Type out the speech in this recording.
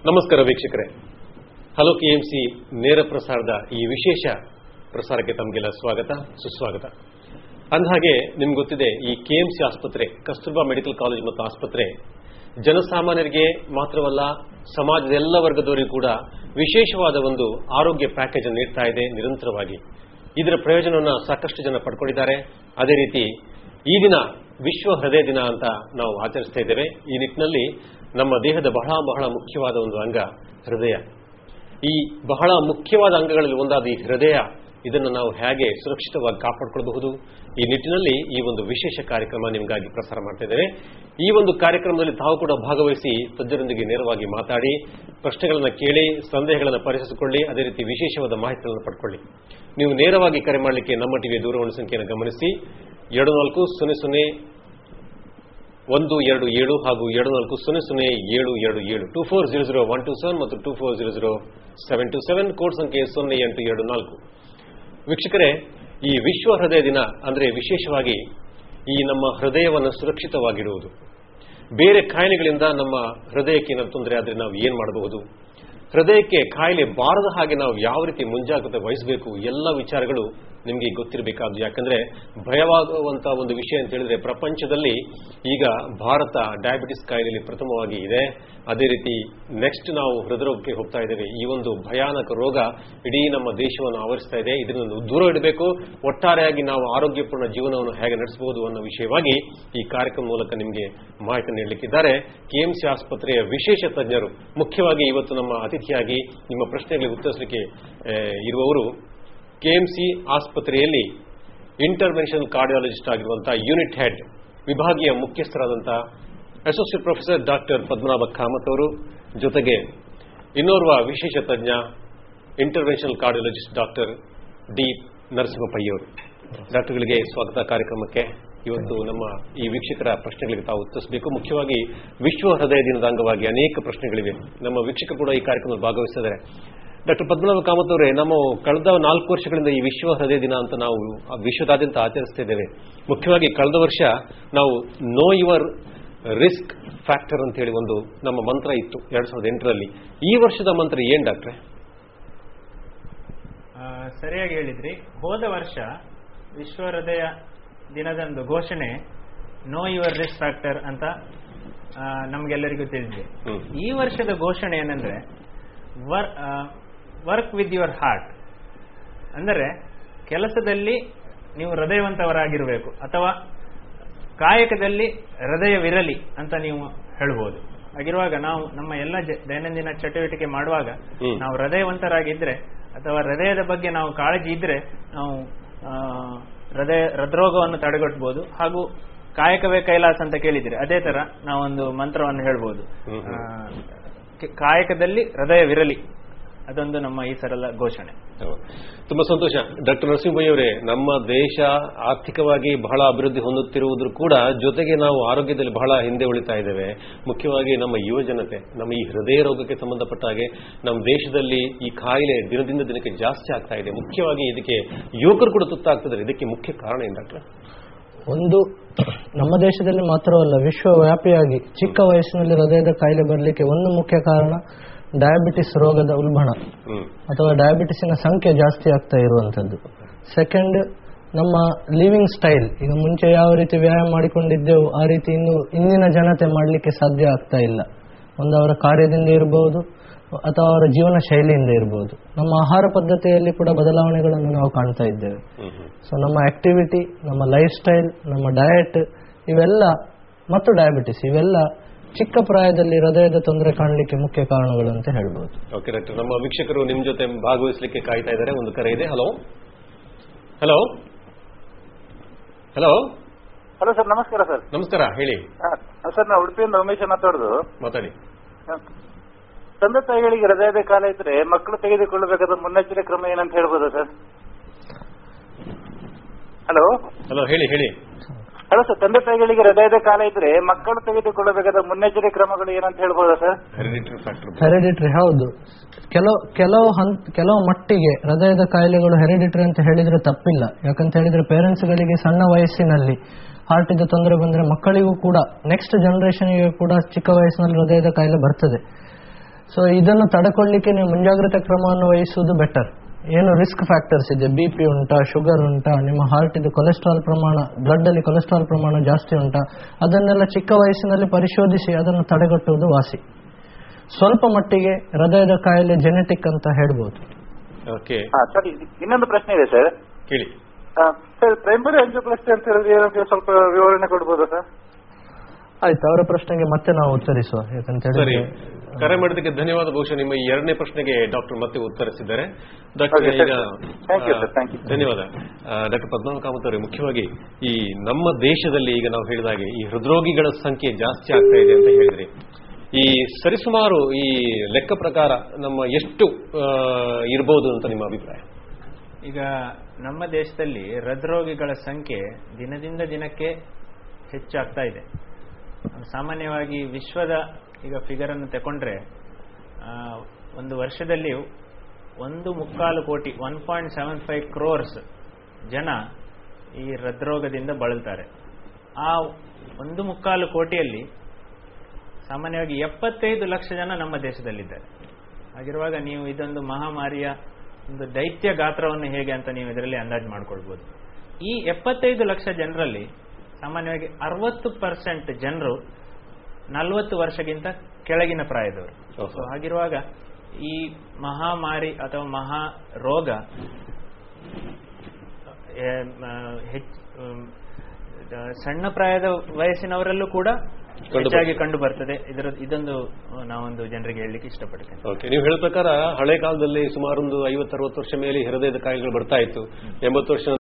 ನಮಸ್ಕಾರ ವೀಕ್ಷಕರೇ, hello KMC ನೇರ ಪ್ರಸಾರದ ಈ ವಿಶೇಷ ಪ್ರಸಾರಕ್ಕೆ ತಮಗೆಲ್ಲ ಸ್ವಾಗತ ಸುಸ್ವಾಗತ. ಅಂದಹಾಗೆ ನಿಮ್ಗೆ ಗೊತ್ತಿದೆ, ಈ ಕೆಎಂಸಿ ಆಸ್ಪತ್ರೆ, ಕಸ್ತೂರ್ಬಾ ಮೆಡಿಕಲ್ ಕಾಲೇಜ್ ಮತ್ತು ಆಸ್ಪತ್ರೆ ಜನಸಾಮಾನ್ಯರಿಗೆ ಮಾತ್ರವಲ್ಲ, ಸಮಾಜದ ಎಲ್ಲ ವರ್ಗದವರಿಗೂ ಕೂಡ ವಿಶೇಷವಾದ ಒಂದು ಆರೋಗ್ಯ ಪ್ಯಾಕೇಜ್ ಅನ್ನು ನೀಡ್ತಾ ಇದೆ ನಿರಂತರವಾಗಿ. ಇದರ ಪ್ರಯೋಜನವನ್ನು ಸಾಕಷ್ಟು ಜನ ಪಡ್ಕೊಂಡಿದ್ದಾರೆ. ಅದೇ ರೀತಿ ಈ ದಿನ ವಿಶ್ವ ಹೃದಯ ದಿನ ಅಂತ ನಾವು ಆಚರಿಸ್ತಾ ಇದ್ದೇವೆ. ಈ ನಿಟ್ಟಿನಲ್ಲಿ ನಮ್ಮ ದೇಹದ ಬಹಳ ಮುಖ್ಯವಾದ ಒಂದು ಅಂಗ ಹೃದಯ. ಈ ಬಹಳ ಮುಖ್ಯವಾದ ಅಂಗಗಳಲ್ಲಿ ಒಂದಾದ ಈ ಹೃದಯ, ಇದನ್ನು ನಾವು ಹೇಗೆ ಸುರಕ್ಷಿತವಾಗಿ ಕಾಪಾಡಿಕೊಳ್ಳಬಹುದು, ಈ ನಿಟ್ಟಿನಲ್ಲಿ ಈ ಒಂದು ವಿಶೇಷ ಕಾರ್ಯಕ್ರಮ ನಿಮಗಾಗಿ ಪ್ರಸಾರ ಮಾಡ್ತಾ ಇದ್ದೇವೆ. ಈ ಒಂದು ಕಾರ್ಯಕ್ರಮದಲ್ಲಿ ತಾವು ಕೂಡ ಭಾಗವಹಿಸಿ ತಜ್ಞರೊಂದಿಗೆ ನೇರವಾಗಿ ಮಾತಾಡಿ, ಪ್ರಶ್ನೆಗಳನ್ನು ಕೇಳಿ, ಸಂದೇಹಗಳನ್ನು ಪರಿಹರಿಸಿಕೊಳ್ಳಿ, ಅದೇ ರೀತಿ ವಿಶೇಷವಾದ ಮಾಹಿತಿಗಳನ್ನು ಪಡ್ಕೊಳ್ಳಿ. ನೀವು ನೇರವಾಗಿ ಕರೆ ಮಾಡಲಿಕ್ಕೆ ನಮ್ಮ ಟಿವಿಯ ದೂರವಾಣಿ ಸಂಖ್ಯೆಯನ್ನು ಗಮನಿಸಿ 24001227 ಹಾಗೂ 24000727 2400-127 ಮತ್ತು 2400-727 ಕೋಡ್ ಸಂಖ್ಯೆ 0824. ವೀಕ್ಷಕರೇ, ಈ ವಿಶ್ವ ಹೃದಯ ದಿನ ಅಂದರೆ ವಿಶೇಷವಾಗಿ ಈ ನಮ್ಮ ಹೃದಯವನ್ನು ಸುರಕ್ಷಿತವಾಗಿಡುವುದು. ಬೇರೆ ಕಾಯಿಲೆಗಳಿಂದ ನಮ್ಮ ಹೃದಯಕ್ಕೆ ಏನಾದರೂ ತೊಂದರೆ ಆದರೆ ನಾವು ಏನು ಮಾಡಬಹುದು, ಹೃದಯಕ್ಕೆ ಕಾಯಿಲೆ ಬಾರದ ಹಾಗೆ ನಾವು ಯಾವ ರೀತಿ ಮುಂಜಾಗ್ರತೆ ವಹಿಸಬೇಕು, ಎಲ್ಲ ವಿಚಾರಗಳು ನಿಮಗೆ ಗೊತ್ತಿರಬೇಕಾದ್ದು. ಯಾಕಂದ್ರೆ ಭಯವಾಗುವಂತಹ ಒಂದು ವಿಷಯ ಅಂತ ಹೇಳಿದ್ರೆ, ಪ್ರಪಂಚದಲ್ಲಿ ಈಗ ಭಾರತ ಡಯಾಬಿಟಿಸ್ ಕಾಯಿಲೆಯಲ್ಲಿ ಪ್ರಥಮವಾಗಿ ಇದೆ. ಅದೇ ರೀತಿ ನೆಕ್ಸ್ಟ್ ನಾವು ಹೃದಯರೋಗಕ್ಕೆ ಹೋಗ್ತಾ ಇದ್ದೇವೆ. ಈ ಒಂದು ಭಯಾನಕ ರೋಗ ಇಡೀ ನಮ್ಮ ದೇಶವನ್ನು ಆವರಿಸ್ತಾ ಇದೆ. ಇದನ್ನು ದೂರ ಇಡಬೇಕು, ಒಟ್ಟಾರೆಯಾಗಿ ನಾವು ಆರೋಗ್ಯಪೂರ್ಣ ಜೀವನವನ್ನು ಹೇಗೆ ನಡೆಸಬಹುದು ಅನ್ನೋ ವಿಷಯವಾಗಿ ಈ ಕಾರ್ಯಕ್ರಮ ಮೂಲಕ ನಿಮಗೆ ಮಾಹಿತಿ ನೀಡಲಿಕ್ಕಿದ್ದಾರೆ ಕೆಎಂಸಿ ಆಸ್ಪತ್ರೆಯ ವಿಶೇಷ ತಜ್ಞರು. ಮುಖ್ಯವಾಗಿ ಇವತ್ತು ನಮ್ಮ ಅತಿಥಿಯಾಗಿ ನಿಮ್ಮ ಪ್ರಶ್ನೆಗಳಿಗೆ ಉತ್ತರಿಸಲಿಕ್ಕೆ ಇರುವವರು ಕೆಎಂಸಿ ಆಸ್ಪತ್ರೆಯಲ್ಲಿ ಇಂಟರ್ವೆನ್ಷನಲ್ ಕಾರ್ಡಿಯಾಲಜಿಸ್ಟ್ ಆಗಿರುವಂತಹ ಯೂನಿಟ್ ಹೆಡ್, ವಿಭಾಗೀಯ ಮುಖ್ಯಸ್ಥರಾದಂತಹ associate professor doctor Padmanabha Kamath ಅವರು, ಜೊತೆಗೆ ಇನ್ನೋರ್ವ ವಿಶೇಷ ತಜ್ಞ ಇಂಟರ್ವೆನ್ಷನಲ್ ಕಾರ್ಡಿಯಾಲಜಿಸ್ಟ್ ಡಾಕ್ಟರ್ ಡಿ ನರಸಿಂಹಪ್ಪಯ್ಯವರು. ಡಾಕ್ಟರ್ಗಳಿಗೆ ಸ್ವಾಗತ ಕಾರ್ಯಕ್ರಮಕ್ಕೆ. ಇವತ್ತು ನಮ್ಮ ಈ ವೀಕ್ಷಕರ ಪ್ರಶ್ನೆಗಳಿಗೆ ತಾವು ಉತ್ತರಿಸಬೇಕು. ಮುಖ್ಯವಾಗಿ ವಿಶ್ವ ಹೃದಯ ದಿನದ ಅಂಗವಾಗಿ ಅನೇಕ ಪ್ರಶ್ನೆಗಳಿವೆ. ನಮ್ಮ ವೀಕ್ಷಕರು ಕೂಡ ಈ ಕಾರ್ಯಕ್ರಮದಲ್ಲಿ ಭಾಗವಹಿಸಿದ್ದಾರೆ. ಡಾಕ್ಟರ್ ಪದ್ಮನಾಭ ಕಾಮತ್ ಅವರೇ, ನಾವು ಕಳೆದ 4 ವರ್ಷಗಳಿಂದ ಈ ವಿಶ್ವ ಹೃದಯ ದಿನ ಅಂತ ನಾವು ವಿಶ್ವದಾದ್ಯಂತ ಆಚರಿಸ್ತಾ ಇದ್ದೇವೆ. ಮುಖ್ಯವಾಗಿ ಕಳೆದ ವರ್ಷ ನಾವು ನೋ ಯುವರ್ ರಿಸ್ಕ್ ಫ್ಯಾಕ್ಟರ್ ಅಂತ ಹೇಳಿ ಒಂದು ನಮ್ಮ ಮಂತ್ರ ಇತ್ತು 2008ರಲ್ಲಿ. ಈ ವರ್ಷದ ಮಂತ್ರ ಏನ್ ಡಾಕ್ಟ್ರೆ? ಸರಿಯಾಗಿ ಹೇಳಿದ್ರಿ. ಹೋದ ವರ್ಷ ವಿಶ್ವ ಹೃದಯ ದಿನದಂದು ಘೋಷಣೆ ನೋ ಯುವರ್ ರಿಸ್ಕ್ ಫ್ಯಾಕ್ಟರ್ ಅಂತ ನಮ್ಗೆಲ್ಲರಿಗೂ ತಿಳಿದಿದೆ. ಈ ವರ್ಷದ ಘೋಷಣೆ ಏನಂದ್ರೆ ವರ್ಕ್ ವಿತ್ ಯುವರ್ ಹಾರ್ಟ್. ಅಂದರೆ ಕೆಲಸದಲ್ಲಿ ನೀವು ಹೃದಯವಂತವರಾಗಿರಬೇಕು, ಅಥವಾ ಕಾಯಕದಲ್ಲಿ ಹೃದಯವಿರಲಿ ಅಂತ ನೀವು ಹೇಳ್ಬೋದು. ಹಾಗಿರುವಾಗ ನಾವು ನಮ್ಮ ಎಲ್ಲ ದೈನಂದಿನ ಚಟುವಟಿಕೆ ಮಾಡುವಾಗ ನಾವು ಹೃದಯವಂತರಾಗಿದ್ರೆ, ಅಥವಾ ಹೃದಯದ ಬಗ್ಗೆ ನಾವು ಕಾಳಜಿ ಇದ್ರೆ, ನಾವು ಹೃದ್ರೋಗವನ್ನು ತಡೆಗಟ್ಟಬಹುದು. ಹಾಗೂ ಕಾಯಕವೇ ಕೈಲಾಸ ಅಂತ ಕೇಳಿದ್ರೆ, ಅದೇ ತರ ನಾವೊಂದು ಮಂತ್ರವನ್ನು ಹೇಳ್ಬೋದು, ಕಾಯಕದಲ್ಲಿ ಹೃದಯವಿರಲಿ. ಅದೊಂದು ನಮ್ಮ ಈ ಸರಳ ಘೋಷಣೆ. ತುಂಬಾ ಸಂತೋಷ. ಡಾಕ್ಟರ್ ನರಸಿಂಹಯ್ಯ ಅವರೇ, ನಮ್ಮ ದೇಶ ಆರ್ಥಿಕವಾಗಿ ಬಹಳ ಅಭಿವೃದ್ಧಿ ಹೊಂದುತ್ತಿರುವುದೂ ಕೂಡ ಜೊತೆಗೆ ನಾವು ಆರೋಗ್ಯದಲ್ಲಿ ಬಹಳ ಹಿಂದೆ ಉಳಿತಾ ಇದ್ದೇವೆ. ಮುಖ್ಯವಾಗಿ ನಮ್ಮ ಯುವ ಜನತೆ, ನಮ್ಮ ಈ ಹೃದಯ ರೋಗಕ್ಕೆ ಸಂಬಂಧಪಟ್ಟ ಹಾಗೆ ನಮ್ಮ ದೇಶದಲ್ಲಿ ಈ ಕಾಯಿಲೆ ದಿನದಿಂದ ದಿನಕ್ಕೆ ಜಾಸ್ತಿ ಆಗ್ತಾ ಇದೆ. ಮುಖ್ಯವಾಗಿ ಇದಕ್ಕೆ ಯುವಕರು ಕೂಡ ತುತ್ತಾಗ್ತಿದ್ದಾರೆ. ಇದಕ್ಕೆ ಮುಖ್ಯ ಕಾರಣ ಏನು ಡಾಕ್ಟರ್? ಒಂದು, ನಮ್ಮ ದೇಶದಲ್ಲಿ ಮಾತ್ರವಲ್ಲ, ವಿಶ್ವವ್ಯಾಪಿಯಾಗಿ ಚಿಕ್ಕ ವಯಸ್ಸಿನಲ್ಲಿ ಹೃದಯದ ಕಾಯಿಲೆ ಬರಲಿಕ್ಕೆ ಒಂದು ಮುಖ್ಯ ಕಾರಣ ಡಯಾಬಿಟಿಸ್ ರೋಗದ ಉಲ್ಬಣ ಅಥವಾ ಡಯಾಬಿಟಿಸಿನ ಸಂಖ್ಯೆ ಜಾಸ್ತಿ ಆಗ್ತಾ ಇರುವಂತದ್ದು. ಸೆಕೆಂಡ್, ನಮ್ಮ ಲಿವಿಂಗ್ ಸ್ಟೈಲ್. ಈಗ ಮುಂಚೆ ಯಾವ ರೀತಿ ವ್ಯಾಯಾಮ ಮಾಡಿಕೊಂಡಿದ್ದೆವು ಆ ರೀತಿ ಇಂದಿನ ಜನತೆ ಮಾಡಲಿಕ್ಕೆ ಸಾಧ್ಯ ಆಗ್ತಾ ಇಲ್ಲ. ಒಂದು ಅವರ ಕಾರ್ಯದಿಂದ ಇರಬಹುದು ಅಥವಾ ಅವರ ಜೀವನ ಶೈಲಿಯಿಂದ ಇರಬಹುದು. ನಮ್ಮ ಆಹಾರ ಪದ್ಧತಿಯಲ್ಲಿ ಕೂಡ ಬದಲಾವಣೆಗಳನ್ನು ನಾವು ಕಾಣ್ತಾ ಇದ್ದೇವೆ. ಸೊ ನಮ್ಮ ಆಕ್ಟಿವಿಟಿ, ನಮ್ಮ ಲೈಫ್ ಸ್ಟೈಲ್, ನಮ್ಮ ಡಯಟ್, ಇವೆಲ್ಲ ಮತ್ತು ಡಯಾಬಿಟಿಸ್, ಇವೆಲ್ಲ ಚಿಕ್ಕ ಪ್ರಾಯದಲ್ಲಿ ಹೃದಯದ ತೊಂದರೆ ಕಾಣಲಿಕ್ಕೆ ಮುಖ್ಯ ಕಾರಣಗಳು ಅಂತ ಹೇಳ್ಬೋದು. ಓಕೆ ಡಾಕ್ಟರ್, ನಮ್ಮ ವೀಕ್ಷಕರು ನಿಮ್ ಜೊತೆ ಭಾಗವಹಿಸಲಿಕ್ಕೆ ಕಾಯ್ತಾ ಇದ್ದಾರೆ. ಒಂದು ಕರೆ ಇದೆ. Hello hello hello hello sir, ನಮಸ್ಕಾರ ಸರ್. ನಮಸ್ಕಾರ, ಹೇಳಿ ಸರ್. ನಾವು ಉಡುಪಿಯಿಂದ ಉಮೇಶ್ ಮಾತಾಡುದು. ಮಾತಾಡಿ. ತಂದೆ ತಾಯಿಗಳಿಗೆ ಹೃದಯದ ಕಾಯಿಲೆ ಇದ್ರೆ ಮಕ್ಕಳು ತೆಗೆದುಕೊಳ್ಳಬೇಕಾದ ಮುನ್ನೆಚ್ಚರಿಕೆ ಕ್ರಮ ಏನಂತ ಹೇಳ್ಬೋದಾ ಸರ್? ಹಲೋ ಹಲೋ, ಹೇಳಿ ಹೇಳಿ. ಹಲೋ ಸರ್, ತಂದೆ ತಾಯಿಗಳಿಗೆ ಹೃದಯದ ಕಾಯಿಲೆ ಇದ್ರೆ ಮಕ್ಕಳು ತೆಗೆದುಕೊಳ್ಳಬೇಕಾದ ಮುನ್ನೆಚ್ಚರಿಕೆ ಕ್ರಮಗಳು ಏನಂತ ಹೇಳ್ಬೋದಾ ಸರ್? ಹೆರಿಡಿಟ್ರಿ, ಹೌದು. ಕೆಲವು ಮಟ್ಟಿಗೆ ಹೃದಯದ ಕಾಯಿಲೆಗಳು ಹೆರಿಡಿಟ್ರಿ ಅಂತ ಹೇಳಿದ್ರೆ ತಪ್ಪಿಲ್ಲ. ಯಾಕಂತ ಹೇಳಿದ್ರೆ ಪೇರೆಂಟ್ಸ್ಗಳಿಗೆ ಸಣ್ಣ ವಯಸ್ಸಿನಲ್ಲಿ ಹಾರ್ಟಿದ ತೊಂದರೆ ಬಂದ್ರೆ ಮಕ್ಕಳಿಗೂ ಕೂಡ, ನೆಕ್ಸ್ಟ್ ಜನರೇಷನ್ಗೆ ಕೂಡ ಚಿಕ್ಕ ವಯಸ್ಸಿನಲ್ಲಿ ಹೃದಯದ ಕಾಯಿಲೆ ಬರ್ತದೆ. ಸೊ ಇದನ್ನು ತಡೆಕೊಳ್ಳಿಕ್ಕೆ ನೀವು ಮುಂಜಾಗ್ರತಾ ಕ್ರಮವನ್ನು ವಹಿಸುವುದು ಬೆಟರ್. ಏನು ರಿಸ್ಕ್ ಫ್ಯಾಕ್ಟರ್ಸ್ ಇದೆ, BP ಉಂಟಾ, ಶುಗರ್ ಉಂಟಾ, ನಿಮ್ಮ ಹಾರ್ಟ್ ಇದು ಕೊಲೆಸ್ಟ್ರಾಲ್ ಪ್ರಮಾಣ, ಬ್ಲಡ್ ಅಲ್ಲಿ ಕೊಲೆಸ್ಟ್ರಾಲ್ ಪ್ರಮಾಣ ಜಾಸ್ತಿ ಉಂಟಾ, ಅದನ್ನೆಲ್ಲ ಚಿಕ್ಕ ವಯಸ್ಸಿನಲ್ಲಿ ಪರಿಶೋಧಿಸಿ ಅದನ್ನು ತಡೆಗಟ್ಟುವುದು ವಾಸಿ. ಸ್ವಲ್ಪ ಮಟ್ಟಿಗೆ ಹೃದಯದ ಕಾಯಿಲೆ ಜೆನೆಟಿಕ್ ಅಂತ ಹೇಳ್ಬೋದು. ಸರ್, ಇನ್ನೊಂದು ಪ್ರಶ್ನೆ ಇದೆ ಸರ್. ಹೇಳಿ ಸರ್. ಪ್ರೈಮರಿ ಆಂಜಿಯೋಪ್ಲಾಸ್ಟಿ ಅಂತ ಹೇಳಿದ್ರೆ ಏನಂತ ಸ್ವಲ್ಪ ವಿವರಣೆ ಕೊಡ್ಬೋದಾ ಸರ್? ಆಯ್ತು, ಅವರ ಪ್ರಶ್ನೆಗೆ ಮತ್ತೆ ನಾವು ಉತ್ತರಿಸುವ. ಸರಿ, ಕರೆ ಮಾಡೋದಕ್ಕೆ ಧನ್ಯವಾದ. ಬಹುಶಃ ನಿಮ್ಮ ಈ ಎರಡನೇ ಪ್ರಶ್ನೆಗೆ ಡಾಕ್ಟರ್ ಮತ್ತೆ ಉತ್ತರಿಸಿದ್ದಾರೆ. ಡಾಕ್ಟರ್ ಈಗ ಧನ್ಯವಾದ. ಡಾಕ್ಟರ್ ಪದ್ಮನಾಭ ಕಾಮತ್ ಅವರೇ, ಮುಖ್ಯವಾಗಿ ಈ ನಮ್ಮ ದೇಶದಲ್ಲಿ ಈಗ ನಾವು ಹೇಳಿದಾಗೆ ಈ ಹೃದ್ರೋಗಿಗಳ ಸಂಖ್ಯೆ ಜಾಸ್ತಿ ಆಗ್ತಾ ಇದೆ ಅಂತ ಹೇಳಿದ್ರಿ. ಈ ಸರಿಸುಮಾರು ಈ ಲೆಕ್ಕ ಪ್ರಕಾರ ನಮ್ಮ ಎಷ್ಟು ಇರಬಹುದು ಅಂತ ನಿಮ್ಮ ಅಭಿಪ್ರಾಯ? ಈಗ ನಮ್ಮ ದೇಶದಲ್ಲಿ ಹೃದ್ರೋಗಿಗಳ ಸಂಖ್ಯೆ ದಿನದಿಂದ ದಿನಕ್ಕೆ ಹೆಚ್ಚಾಗ್ತಾ ಇದೆ. ಸಾಮಾನ್ಯವಾಗಿ ವಿಶ್ವದ ಈಗ ಫಿಗರ್ ಅನ್ನು ತಗೊಂಡ್ರೆ ಒಂದು ವರ್ಷದಲ್ಲಿ 1.25 ಕೋಟಿ 1.75 crores ಜನ ಈ ಹೃದ್ರೋಗದಿಂದ ಬಳಲ್ತಾರೆ. ಆ 1.25 ಕೋಟಿಯಲ್ಲಿ ಸಾಮಾನ್ಯವಾಗಿ 75 ಲಕ್ಷ ಜನ ನಮ್ಮ ದೇಶದಲ್ಲಿದ್ದಾರೆ. ಹಾಗಿರುವಾಗ ನೀವು ಇದೊಂದು ಮಹಾಮಾರಿಯ ಒಂದು ದೈತ್ಯ ಗಾತ್ರವನ್ನು ಹೇಗೆ ಅಂತ ನೀವು ಇದರಲ್ಲಿ ಅಂದಾಜು ಮಾಡ್ಕೊಳ್ಬಹುದು. ಈ 75 ಲಕ್ಷ ಜನರಲ್ಲಿ ಸಾಮಾನ್ಯವಾಗಿ 60% ಜನರು 40 ವರ್ಷಕ್ಕಿಂತ ಕೆಳಗಿನ ಪ್ರಾಯದವರು. ಸೊ ಹಾಗಿರುವಾಗ ಈ ಮಹಾಮಾರಿ ಅಥವಾ ಮಹಾ ರೋಗ ಸಣ್ಣ ಪ್ರಾಯದ ವಯಸ್ಸಿನವರಲ್ಲೂ ಕೂಡ ಹೆಚ್ಚಾಗಿ ಕಂಡು ಬರ್ತದೆ. ಇದೊಂದು ನಾವೊಂದು ಜನರಿಗೆ ಹೇಳಲಿಕ್ಕೆ ಇಷ್ಟಪಡ್ತೇನೆ. ನೀವು ಹೇಳೋ ಪ್ರಕಾರ ಹಳೆ ಕಾಲದಲ್ಲಿ ಸುಮಾರು ಒಂದು 50-60 ವರ್ಷ ಮೇಲೆ ಹೃದಯದ ಕಾಯಿಲೆಗಳು ಬರ್ತಾ ಇತ್ತು. 80 ವರ್ಷ